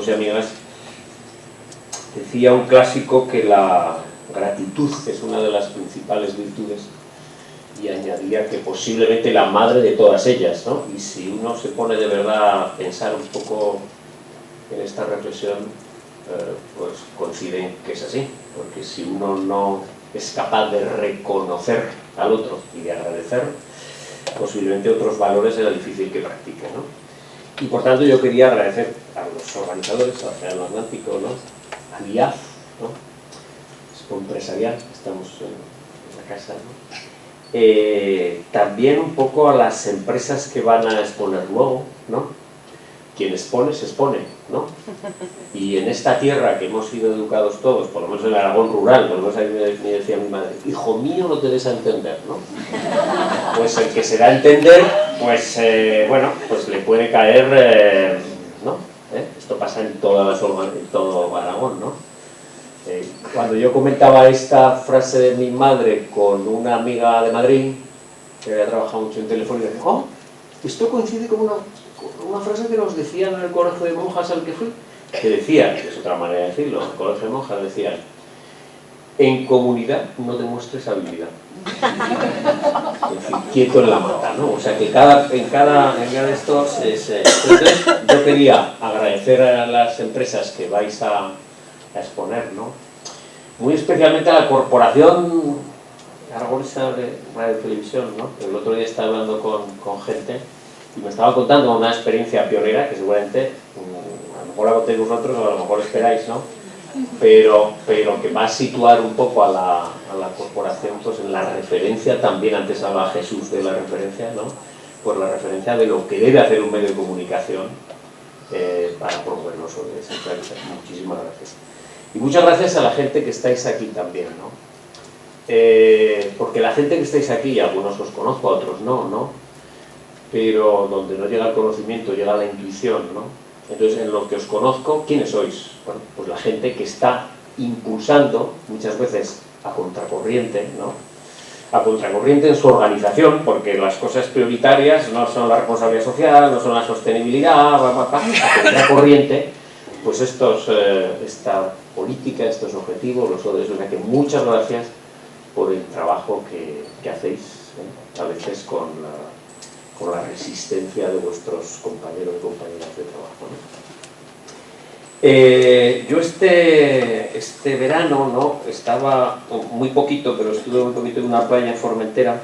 amigos y amigas, decía un clásico que la gratitud es una de las principales virtudes y añadía que posiblemente la madre de todas ellas, ¿no? Y si uno se pone de verdad a pensar un poco en esta reflexión, pues coinciden que es así, porque si uno no es capaz de reconocer al otro y de agradecer, posiblemente otros valores será difícil que practique, ¿no? Y por tanto yo quería agradecer a los organizadores, al Océano Atlántico, ¿no? Al IAF, ¿no? Expo Empresarial, estamos en la casa, ¿no? También un poco a las empresas que van a exponer luego, ¿no? Quien expone, se expone, ¿no? Y en esta tierra que hemos sido educados todos, por lo menos en el Aragón rural, por lo menos ahí me decía mi madre, hijo mío, no te des a entender, ¿no? Pues el que se da a entender, pues, bueno, pues le puede caer, ¿no? Esto pasa en todo Aragón, ¿no? Cuando yo comentaba esta frase de mi madre con una amiga de Madrid, que había trabajado mucho en Telefónica, dije, oh, esto coincide con una frase que nos decían en el colegio de monjas al que fui, que decía, que es otra manera de decirlo, en el colegio de monjas decían, en comunidad no demuestres habilidad. Es decir, quieto en la mata, ¿no? O sea que en cada de estos es... Entonces yo quería agradecer a las empresas que vais a exponer, ¿no? Muy especialmente a la Corporación Aragonesa de Radio y Televisión, ¿no? El otro día estaba hablando con gente y me estaba contando una experiencia pionera que seguramente a lo mejor la contéis vosotros o a lo mejor esperáis, ¿no? Pero que va a situar un poco a la corporación pues en la referencia, también antes hablaba Jesús de la referencia, ¿no? Por la referencia de lo que debe hacer un medio de comunicación para promoverlo sobre esa empresa. Muchísimas gracias. Y muchas gracias a la gente que estáis aquí también, ¿no? Porque la gente que estáis aquí, algunos os conozco, a otros no, pero donde no llega el conocimiento, llega la intuición, ¿no? Entonces, en lo que os conozco, ¿quiénes sois? Bueno, pues la gente que está impulsando, muchas veces a contracorriente, ¿no? A contracorriente en su organización, porque las cosas prioritarias no son la responsabilidad social, no son la sostenibilidad, a contracorriente, pues esta política, estos objetivos, los ODS. O sea que muchas gracias por el trabajo que hacéis, a veces con la resistencia de vuestros compañeros y compañeras de trabajo, ¿no? Yo este verano, ¿no? Estaba muy poquito, pero estuve muy poquito en una playa en Formentera,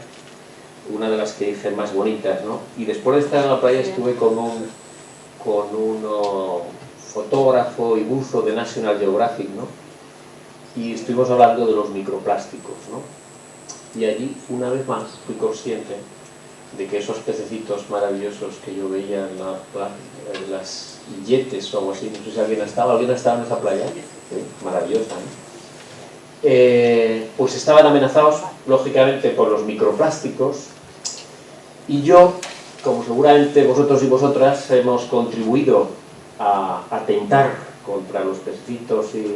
una de las que hice más bonitas, ¿no? Y después de estar en la playa estuve con un fotógrafo y buzo de National Geographic, ¿no? Y estuvimos hablando de los microplásticos, ¿no? Y allí, una vez más, fui consciente de que esos pececitos maravillosos que yo veía en las yetes o algo así, no sé si alguien ha estado en esa playa, ¿sí? Maravillosa, ¿no? Pues estaban amenazados, lógicamente, por los microplásticos, y yo, como seguramente vosotros y vosotras, hemos contribuido a atentar contra los pececitos y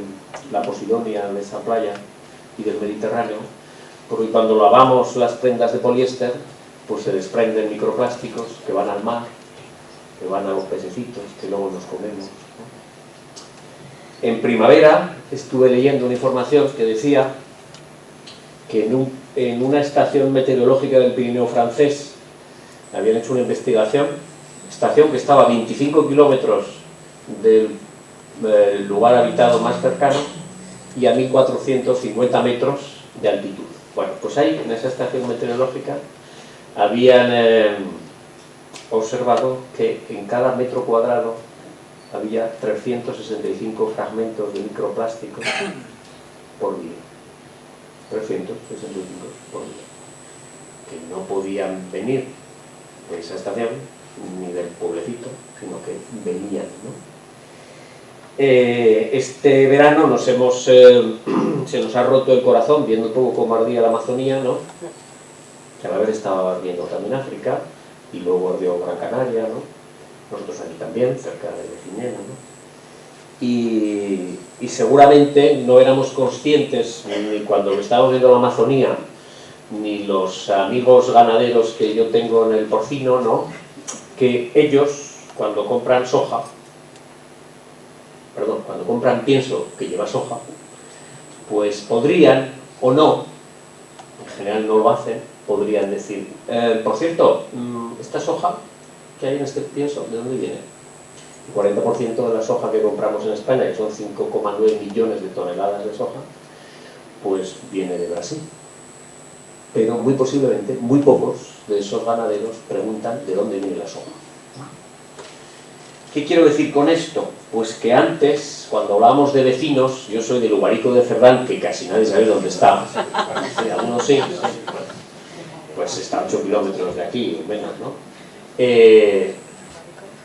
la posidonia de esa playa y del Mediterráneo, porque cuando lavamos las prendas de poliéster, pues se desprenden microplásticos que van al mar, que van a los pececitos, que luego nos comemos, ¿no? En primavera estuve leyendo una información que decía que en una estación meteorológica del Pirineo francés habían hecho una investigación, estación que estaba a 25 kilómetros del lugar habitado más cercano y a 1450 metros de altitud. Bueno, pues ahí, en esa estación meteorológica, habían observado que en cada metro cuadrado había 365 fragmentos de microplásticos por día. 365 por día. Que no podían venir de esa estación ni del pueblecito, sino que venían, ¿no? Este verano se nos ha roto el corazón viendo un poco cómo ardía la Amazonía, ¿no? Que a la vez estaba ardiendo también África, y luego ardió Gran Canaria, ¿no? Nosotros aquí también, cerca de Lecinena, ¿no? Y seguramente no éramos conscientes, ni cuando estábamos viendo la Amazonía, ni los amigos ganaderos que yo tengo en el porcino, ¿no? Que ellos, cuando compran soja, compran pienso que lleva soja, pues podrían, o no, en general no lo hacen, podrían decir, por cierto, esta soja que hay en este pienso, ¿de dónde viene? El 40% de la soja que compramos en España, que son 5,9 millones de toneladas de soja, pues viene de Brasil. Pero muy posiblemente, muy pocos de esos ganaderos preguntan de dónde viene la soja. ¿Qué quiero decir con esto? Pues que antes, cuando hablábamos de vecinos, yo soy de Lugarico de Cerdán, que casi nadie sabe dónde está, algunos sí, pues está a 8 kilómetros de aquí, o menos, ¿no?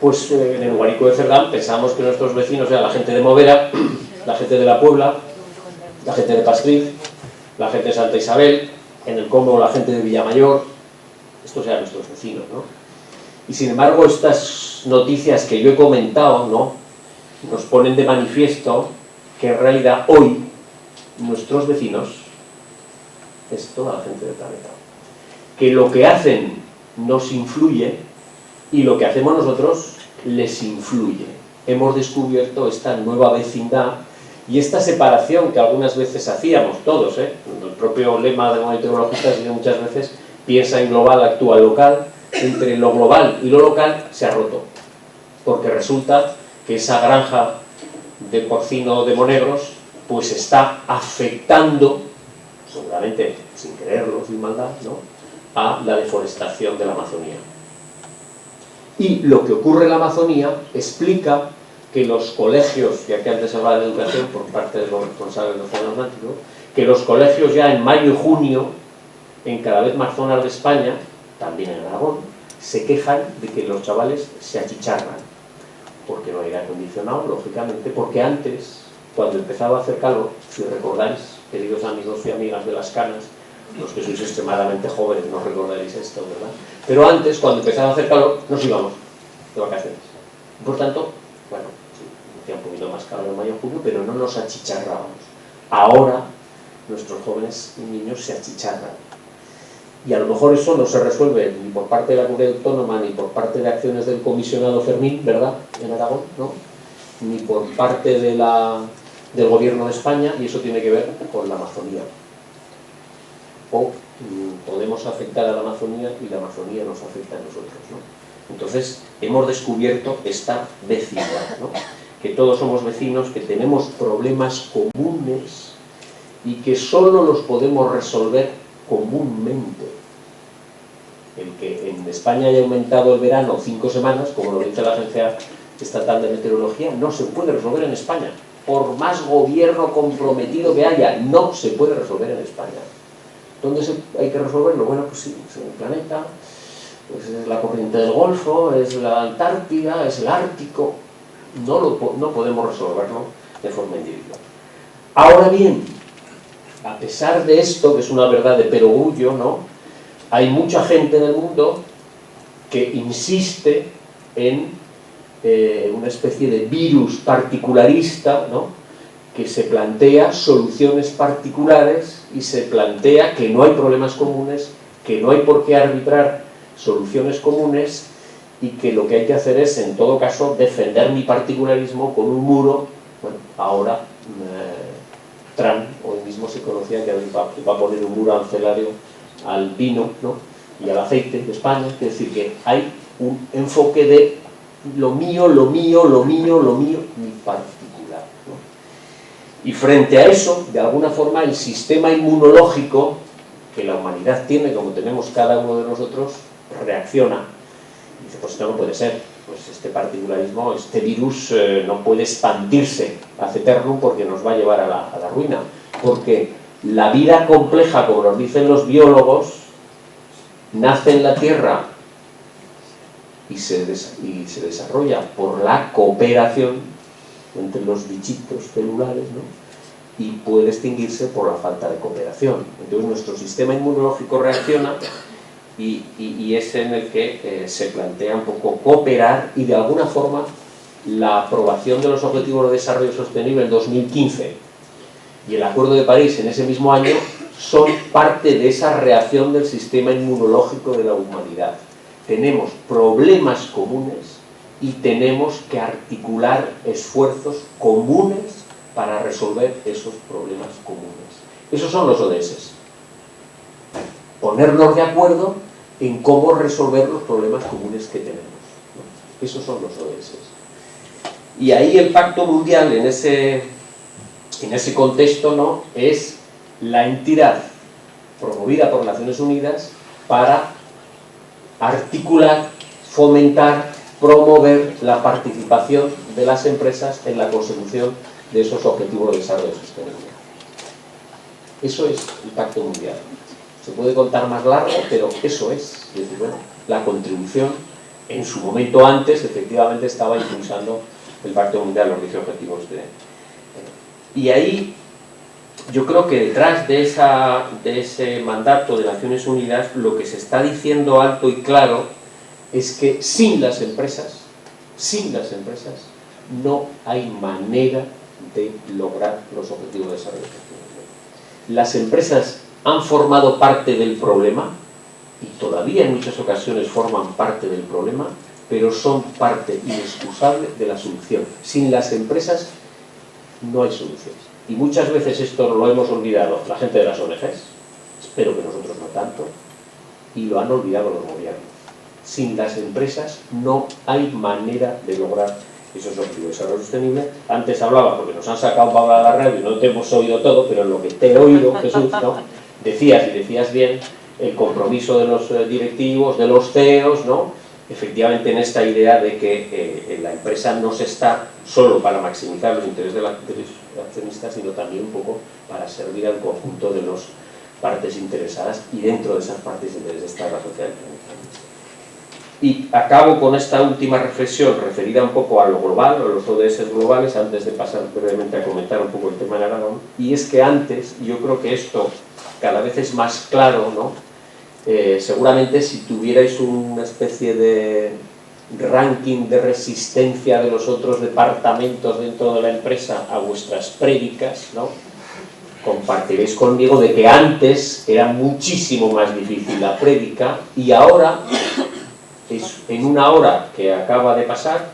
Pues en el Lugarico de Cerdán pensábamos que nuestros vecinos eran la gente de Movera, la gente de La Puebla, la gente de Pascriz, la gente de Santa Isabel, en el Combo la gente de Villamayor, estos eran nuestros vecinos, ¿no? Y sin embargo estas noticias que yo he comentado, ¿no?, nos ponen de manifiesto que en realidad hoy nuestros vecinos es toda la gente del planeta, que lo que hacen nos influye y lo que hacemos nosotros les influye. Hemos descubierto esta nueva vecindad y esta separación que algunas veces hacíamos todos, el propio lema de monitologista dice muchas veces, piensa en global, actúa local. Entre lo global y lo local se ha roto, porque resulta que esa granja de porcino de Monegros pues está afectando, seguramente sin quererlo, sin maldad, ¿no?, a la deforestación de la Amazonía. Y lo que ocurre en la Amazonía explica que los colegios, ya que antes se hablaba de educación por parte de los responsables del Océano Atlántico, que los colegios ya en mayo y junio, en cada vez más zonas de España, también en Aragón, se quejan de que los chavales se achicharran, porque no hay aire acondicionado, lógicamente, porque antes, cuando empezaba a hacer calor, si recordáis, queridos amigos y amigas de las canas, los que sois extremadamente jóvenes no recordaréis esto, ¿verdad? Pero antes, cuando empezaba a hacer calor, nos íbamos de vacaciones. Por tanto, bueno, sí, hacía un poquito más calor en mayo y junio, pero no nos achicharrábamos. Ahora, nuestros jóvenes y niños se achicharran. Y a lo mejor eso no se resuelve ni por parte de la Comunidad Autónoma, ni por parte de acciones del comisionado Fermín, ¿verdad?, en Aragón, ¿no?, ni por parte de del Gobierno de España, y eso tiene que ver con la Amazonía. O podemos afectar a la Amazonía y la Amazonía nos afecta a nosotros, ¿no? Entonces, hemos descubierto esta vecindad, ¿no?, que todos somos vecinos, que tenemos problemas comunes y que solo los podemos resolver comúnmente. El que en España haya aumentado el verano 5 semanas, como lo dice la Agencia Estatal de Meteorología, no se puede resolver en España. Por más gobierno comprometido que haya, no se puede resolver en España. ¿Dónde hay que resolverlo? Bueno, pues sí, es en el planeta, pues es la corriente del Golfo, es la Antártida, es el Ártico. No podemos resolverlo de forma individual. Ahora bien, a pesar de esto, que es una verdad de perogrullo, ¿no?, hay mucha gente en el mundo que insiste en una especie de virus particularista, ¿no?, que se plantea soluciones particulares y se plantea que no hay problemas comunes, que no hay por qué arbitrar soluciones comunes y que lo que hay que hacer es, en todo caso, defender mi particularismo con un muro. Bueno, ahora Trump hoy mismo se conocía que va a poner un muro arancelario al vino, ¿no?, y al aceite de España. Es decir, que hay un enfoque de lo mío, lo mío, lo mío, lo mío, mi particular, ¿no? Y frente a eso, de alguna forma, el sistema inmunológico que la humanidad tiene, como tenemos cada uno de nosotros, reacciona. Y dice, pues esto no puede ser, pues este particularismo, este virus no puede expandirse ad eternum porque nos va a llevar a la ruina. Porque la vida compleja, como nos dicen los biólogos, nace en la Tierra y se desarrolla por la cooperación entre los bichitos celulares, ¿no?, y puede extinguirse por la falta de cooperación. Entonces nuestro sistema inmunológico reacciona y es en el que se plantea un poco cooperar, y de alguna forma la aprobación de los Objetivos de Desarrollo Sostenible en 2015 y el Acuerdo de París en ese mismo año son parte de esa reacción del sistema inmunológico de la humanidad. Tenemos problemas comunes y tenemos que articular esfuerzos comunes para resolver esos problemas comunes. Esos son los ODS. Ponernos de acuerdo en cómo resolver los problemas comunes que tenemos, ¿no? Esos son los ODS. Y ahí el Pacto Mundial, en ese contexto, ¿no?, es la entidad promovida por Naciones Unidas para articular, fomentar, promover la participación de las empresas en la consecución de esos objetivos de desarrollo sostenible. Eso es el Pacto Mundial. Se puede contar más largo, pero eso es. Es decir, bueno, la contribución, en su momento antes, efectivamente estaba impulsando el Pacto Mundial, los 10 objetivos de... Y ahí, yo creo que detrás de ese mandato de Naciones Unidas, lo que se está diciendo alto y claro es que sin las empresas, no hay manera de lograr los objetivos de desarrollo sostenible. Las empresas han formado parte del problema, y todavía en muchas ocasiones forman parte del problema, pero son parte inexcusable de la solución. Sin las empresas no hay soluciones. Y muchas veces esto lo hemos olvidado la gente de las ONGs, espero que nosotros no tanto, y lo han olvidado los gobiernos. Sin las empresas no hay manera de lograr esos objetivos de desarrollo sostenible. Antes hablaba, porque nos han sacado para hablar a la radio y no te hemos oído todo, pero en lo que te he oído, Jesús, ¿no?, decías bien, el compromiso de los directivos, de los CEOs, ¿no?, efectivamente en esta idea de que la empresa no se está solo para maximizar los intereses de los accionistas, sino también un poco para servir al conjunto de las partes interesadas, y dentro de esas partes de interés está la sociedad. Y acabo con esta última reflexión referida un poco a lo global, a los ODS globales, antes de pasar brevemente a comentar un poco el tema de Aragón. Y es que antes, yo creo que esto cada vez es más claro, ¿no? Seguramente si tuvierais una especie de ranking de resistencia de los otros departamentos dentro de la empresa a vuestras prédicas, ¿no?, compartiréis conmigo de que antes era muchísimo más difícil la prédica, y ahora, en una hora que acaba de pasar,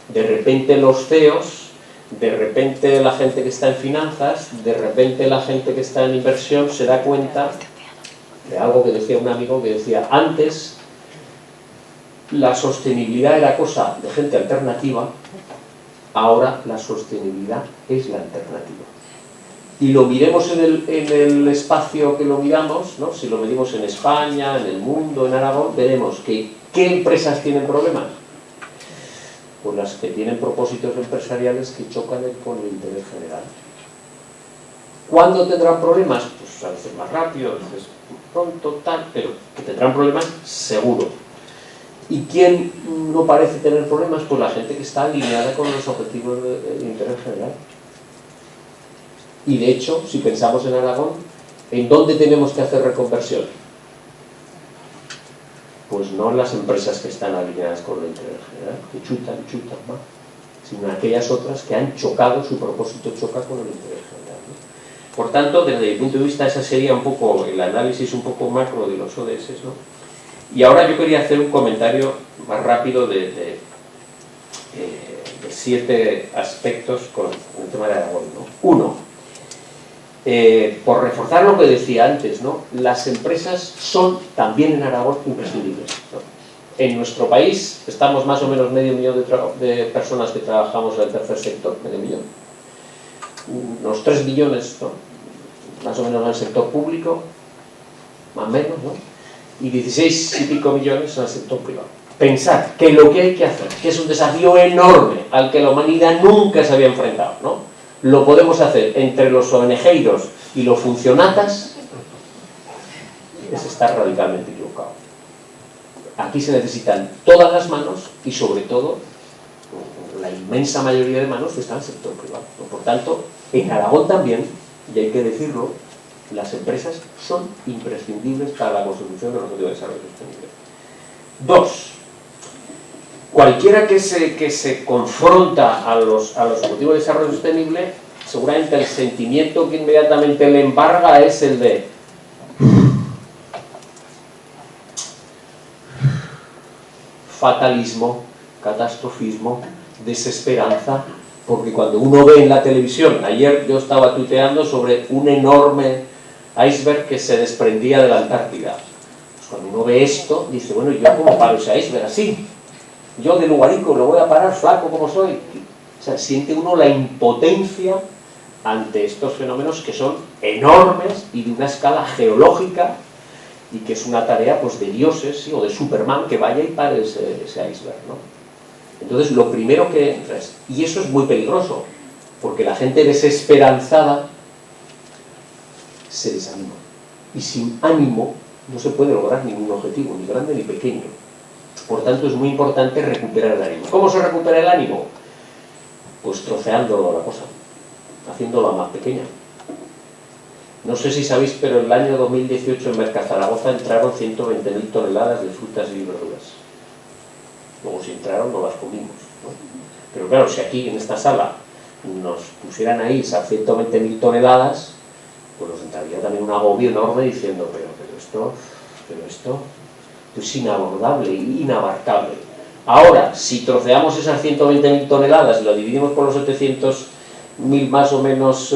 de repente los CEOs, de repente la gente que está en finanzas, de repente la gente que está en inversión se da cuenta de algo que decía un amigo, que decía: antes la sostenibilidad era cosa de gente alternativa, ahora la sostenibilidad es la alternativa. Y lo miremos en el espacio que lo miramos, ¿no?, si lo medimos en España, en el mundo, en Aragón, veremos que ¿qué empresas tienen problemas? Pues las que tienen propósitos empresariales que chocan con el interés general. ¿Cuándo tendrán problemas? Pues a veces más rápido, a veces pronto, tal, pero que tendrán problemas seguro. ¿Y quién no parece tener problemas? Pues la gente que está alineada con los objetivos de interés general. Y de hecho, si pensamos en Aragón, ¿en dónde tenemos que hacer reconversión? Pues no en las empresas que están alineadas con el interés general, que chutan más, sino en aquellas otras que han chocado, su propósito choca con el interés general, ¿no? Por tanto, desde mi punto de vista, ese sería un poco el análisis un poco macro de los ODS, ¿no? Y ahora yo quería hacer un comentario más rápido de 7 aspectos con el tema de Aragón, ¿no? Uno, por reforzar lo que decía antes, ¿no?, las empresas son también en Aragón imprescindibles, ¿no? En nuestro país estamos más o menos 500.000 de personas que trabajamos en el tercer sector, 500.000, unos 3 millones, ¿no?, más o menos en el sector público, más o menos, ¿no?, y 16 y pico millones en el sector privado. Pensad que lo que hay que hacer, que es un desafío enorme al que la humanidad nunca se había enfrentado, ¿no?, lo podemos hacer entre los ONGeiros y los funcionatas, es estar radicalmente equivocado. Aquí se necesitan todas las manos y sobre todo la inmensa mayoría de manos que están en el sector privado. Por tanto, en Aragón también, y hay que decirlo, las empresas son imprescindibles para la consecución de los objetivos de desarrollo sostenible. 2. Cualquiera que se confronta a los objetivos de desarrollo sostenible, seguramente el sentimiento que inmediatamente le embarga es el de fatalismo, catastrofismo, desesperanza, porque cuando uno ve en la televisión, ayer yo estaba tuiteando sobre un enorme iceberg que se desprendía de la Antártida. Pues cuando uno ve esto, dice, bueno, ¿yo cómo paro ese iceberg así? Yo de Lugarico lo voy a parar flaco como soy. O sea, siente uno la impotencia ante estos fenómenos que son enormes y de una escala geológica, y que es una tarea pues de dioses, ¿sí? O de Superman que vaya y pare ese iceberg, ¿no? Entonces lo primero que... Y eso es muy peligroso, porque la gente desesperanzada se desanima, y sin ánimo no se puede lograr ningún objetivo, ni grande ni pequeño. Por tanto es muy importante recuperar el ánimo. ¿Cómo se recupera el ánimo? Pues troceando la cosa, haciéndola más pequeña. No sé si sabéis, pero en el año 2018 en Mercazaragoza entraron 120.000 toneladas de frutas y verduras. Luego si entraron no las comimos, ¿no? Pero claro, si aquí en esta sala nos pusieran ahí esas 120.000 toneladas, pues nos entraría también un agobio enorme diciendo, pero esto es inabordable, inabarcable. Ahora, si troceamos esas 120.000 toneladas y lo dividimos por los 700.000 más o menos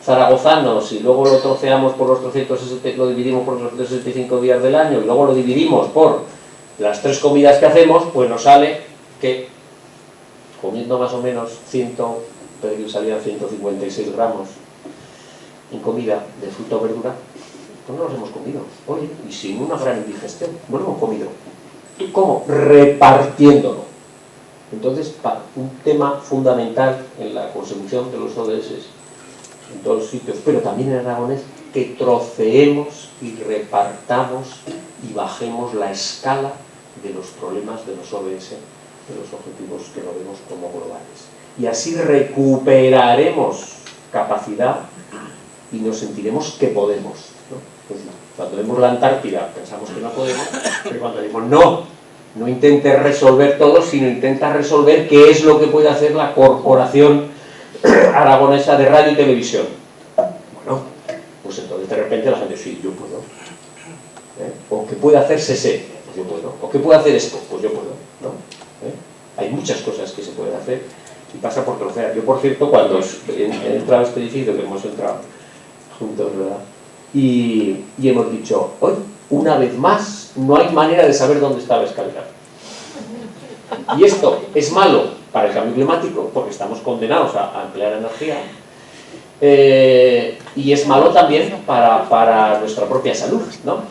zaragozanos, y luego lo troceamos por los 360, lo dividimos por los 365 días del año, y luego lo dividimos por las 3 comidas que hacemos, pues nos sale que comiendo más o menos salían 156 gramos en comida de fruta o verdura, pues no los hemos comido. Oye, y sin una gran indigestión, no lo hemos comido. ¿Y cómo? Repartiéndolo. Entonces, un tema fundamental en la consecución de los ODS en todos los sitios, pero también en Aragonés, que troceemos y repartamos y bajemos la escala de los problemas de los ODS, de los objetivos que lo vemos como globales. Y así recuperaremos capacidad y nos sentiremos que podemos, ¿no? Pues cuando vemos la Antártida pensamos que no podemos, pero cuando decimos no intentes resolver todo, sino intenta resolver qué es lo que puede hacer la Corporación Aragonesa de Radio y Televisión. Bueno, pues entonces de repente la gente, sí, yo puedo. O que puede hacer CSE, pues yo puedo. O que puede hacer esto, pues yo puedo, ¿no? Hay muchas cosas que se pueden hacer y pasa por trocear. Yo, por cierto, cuando he entrado a este edificio, que hemos entrado juntos, ¿verdad? Y hemos dicho, hoy, una vez más, no hay manera de saber dónde está la escalera. Y esto es malo para el cambio climático, porque estamos condenados a emplear energía, y es malo también para nuestra propia salud, ¿no?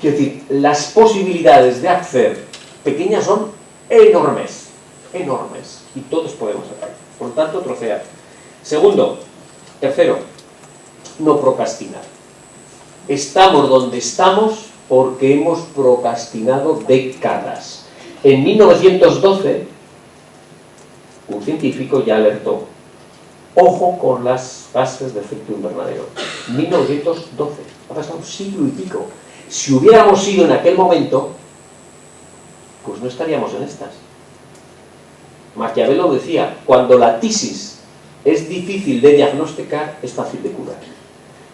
Quiero decir, las posibilidades de hacer pequeñas son enormes, enormes, y todos podemos hacer. Por lo tanto, trocear. Tercero, no procrastinar. Estamos donde estamos porque hemos procrastinado décadas. En 1912, un científico ya alertó, ojo con las gases de efecto invernadero. 1912, ha pasado un siglo y pico. Si hubiéramos sido en aquel momento, pues no estaríamos en estas. Maquiavelo decía, cuando la tisis es difícil de diagnosticar, es fácil de curar.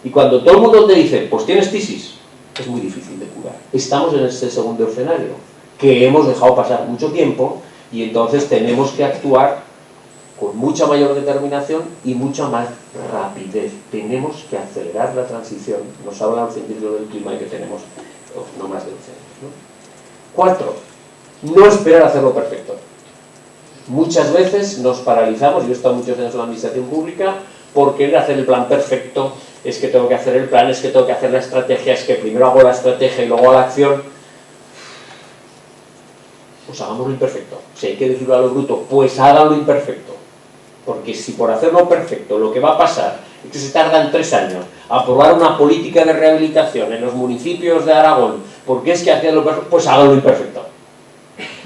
Y cuando todo el mundo te dice, pues tienes tisis, es muy difícil de curar. Estamos en este segundo escenario, que hemos dejado pasar mucho tiempo, y entonces tenemos que actuar con mucha mayor determinación y mucha más rapidez. Tenemos que acelerar la transición. Nos habla el científico del clima y que tenemos no más de 11 años, ¿no? 4. No esperar a hacerlo perfecto. Muchas veces nos paralizamos, yo he estado muchos años en la administración pública, por querer hacer el plan perfecto. Es que tengo que hacer el plan, es que tengo que hacer la estrategia, es que primero hago la estrategia y luego hago la acción. Pues hagámoslo imperfecto. Si hay que decirlo a lo bruto, pues háganlo imperfecto. Porque si por hacerlo perfecto lo que va a pasar es que se tardan 3 años a aprobar una política de rehabilitación en los municipios de Aragón, porque es que hacerlo perfecto, pues háganlo imperfecto.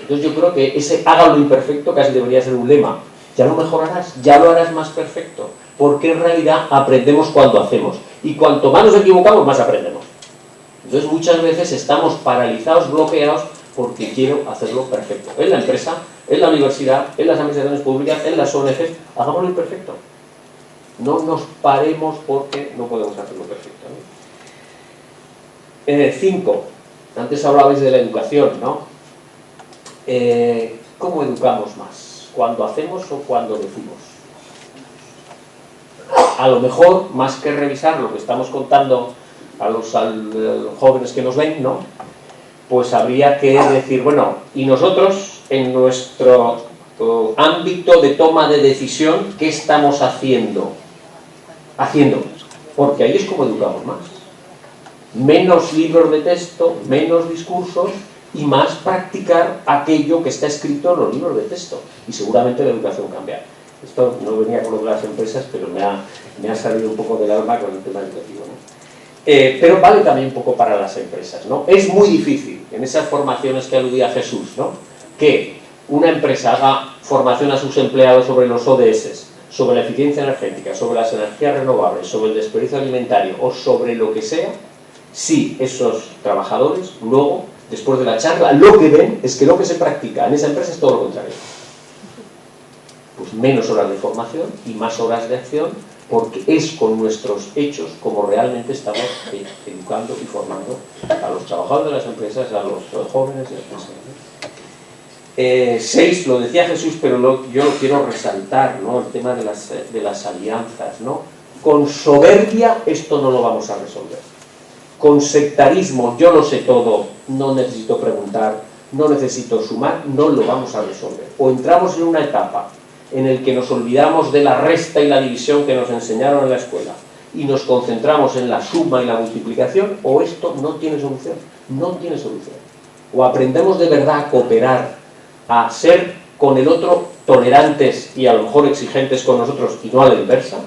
Entonces yo creo que ese háganlo imperfecto casi debería ser un lema. Ya lo mejorarás, ya lo harás más perfecto, porque en realidad aprendemos cuando hacemos, y cuanto más nos equivocamos, más aprendemos. Entonces muchas veces estamos paralizados, bloqueados, porque quiero hacerlo perfecto. En la empresa, en la universidad, en las administraciones públicas, en las ONGs, hagámoslo imperfecto. No nos paremos porque no podemos hacerlo perfecto, ¿no? 5. Antes hablabais de la educación, ¿no? ¿cómo educamos más? ¿Cuando hacemos o cuando decimos? A lo mejor, más que revisar lo que estamos contando a los jóvenes que nos ven, ¿no? Pues habría que decir, bueno, y nosotros, en nuestro ámbito de toma de decisión, ¿qué estamos haciendo? Porque ahí es como educamos más. Menos libros de texto, menos discursos y más practicar aquello que está escrito en los libros de texto. Y seguramente la educación cambia. Esto no venía con lo de las empresas, pero me ha salido un poco del alma con el tema educativo, ¿no? Pero vale también un poco para las empresas, ¿no? Es muy difícil, en esas formaciones que aludía Jesús, ¿no?, que una empresa haga formación a sus empleados sobre los ODS, sobre la eficiencia energética, sobre las energías renovables, sobre el desperdicio alimentario o sobre lo que sea, si esos trabajadores luego, después de la charla, lo que ven es que lo que se practica en esa empresa es todo lo contrario. Pues menos horas de formación y más horas de acción, porque es con nuestros hechos como realmente estamos educando y formando a los trabajadores de las empresas, a los jóvenes de las empresas. 6, lo decía Jesús, pero yo lo quiero resaltar, ¿no?, el tema de las alianzas, ¿no? Con soberbia esto no lo vamos a resolver. Con sectarismo, yo lo sé todo, no necesito preguntar, no necesito sumar, no lo vamos a resolver. O entramos en una etapa en el que nos olvidamos de la resta y la división que nos enseñaron en la escuela y nos concentramos en la suma y la multiplicación, o esto no tiene solución, no tiene solución. O aprendemos de verdad a cooperar, a ser con el otro tolerantes y a lo mejor exigentes con nosotros y no a la inversa,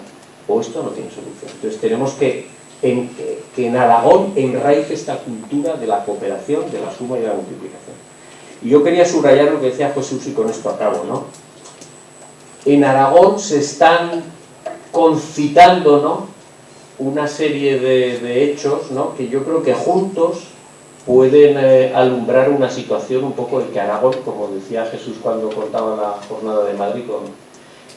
o esto no tiene solución. Entonces tenemos que en Aragón enraice esta cultura de la cooperación, de la suma y de la multiplicación. Y yo quería subrayar lo que decía Jesús y con esto acabo, ¿no? En Aragón se están concitando, ¿no?, una serie de hechos, ¿no?, que yo creo que juntos pueden alumbrar una situación un poco de que Aragón, como decía Jesús cuando contaba la jornada de Madrid,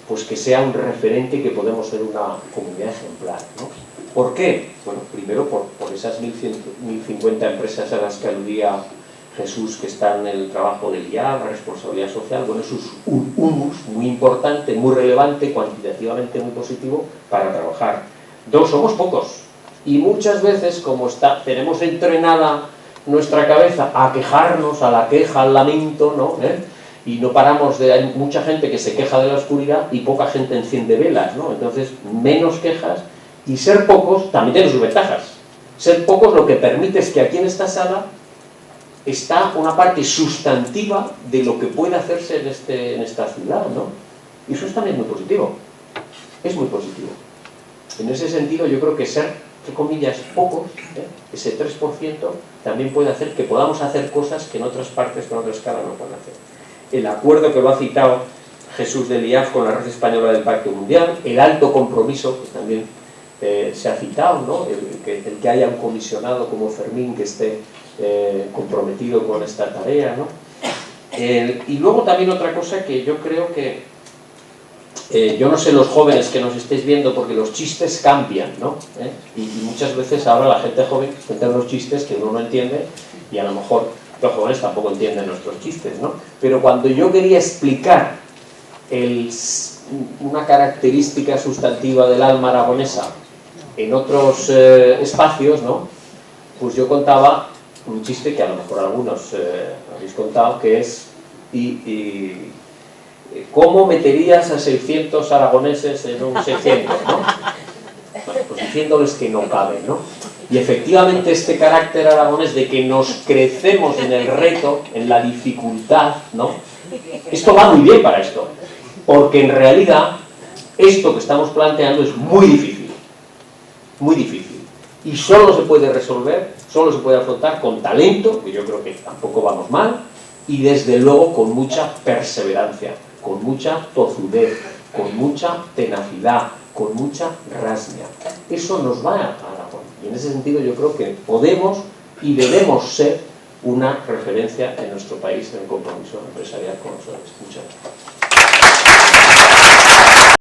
pues que sea un referente, que podemos ser una comunidad ejemplar, ¿no? ¿Por qué? Bueno, primero por esas 1050 empresas a las que aludía Jesús, que están en el trabajo del IAB, la responsabilidad social. Bueno, eso es un humus muy importante, muy relevante, cuantitativamente muy positivo para trabajar. 2, somos pocos y muchas veces, como tenemos entrenada nuestra cabeza a quejarnos, a la queja, al lamento, ¿no?, y no paramos hay mucha gente que se queja de la oscuridad y poca gente enciende velas, ¿no? Entonces, menos quejas, y ser pocos también tiene sus ventajas. Ser pocos lo que permite es que aquí en esta sala está una parte sustantiva de lo que puede hacerse en esta ciudad, ¿no? Y eso es también muy positivo. Es muy positivo. En ese sentido, yo creo que ser, entre comillas, pocos, ese 3%, también puede hacer que podamos hacer cosas que en otras partes, con otra escala, no pueden hacer. El acuerdo que lo ha citado Jesús del IAF con la Red Española del Pacto Mundial, el alto compromiso, que también se ha citado, ¿no?, el que haya un comisionado como Fermín que esté comprometido con esta tarea, ¿no? Y luego también otra cosa que yo creo que yo no sé los jóvenes que nos estéis viendo, porque los chistes cambian, ¿no? Y muchas veces ahora la gente joven cuenta unos chistes que uno no entiende, y a lo mejor los jóvenes tampoco entienden nuestros chistes, ¿no? Pero cuando yo quería explicar una característica sustantiva del alma aragonesa en otros espacios, ¿no?, pues yo contaba un chiste que a lo mejor algunos habéis contado, que es ¿cómo meterías a 600 aragoneses en un 600, ¿no? Bueno, pues diciéndoles que no caben, ¿no? Y efectivamente este carácter aragonés de que nos crecemos en el reto, en la dificultad, ¿no?, esto va muy bien para esto, porque en realidad esto que estamos planteando es muy difícil, y solo se puede resolver, solo se puede afrontar con talento, que yo creo que tampoco vamos mal, y desde luego con mucha perseverancia, con mucha tozudez, con mucha tenacidad, con mucha rasmia. Eso nos va a Aragón, y en ese sentido yo creo que podemos y debemos ser una referencia en nuestro país en el compromiso empresarial con nosotros. Muchas gracias.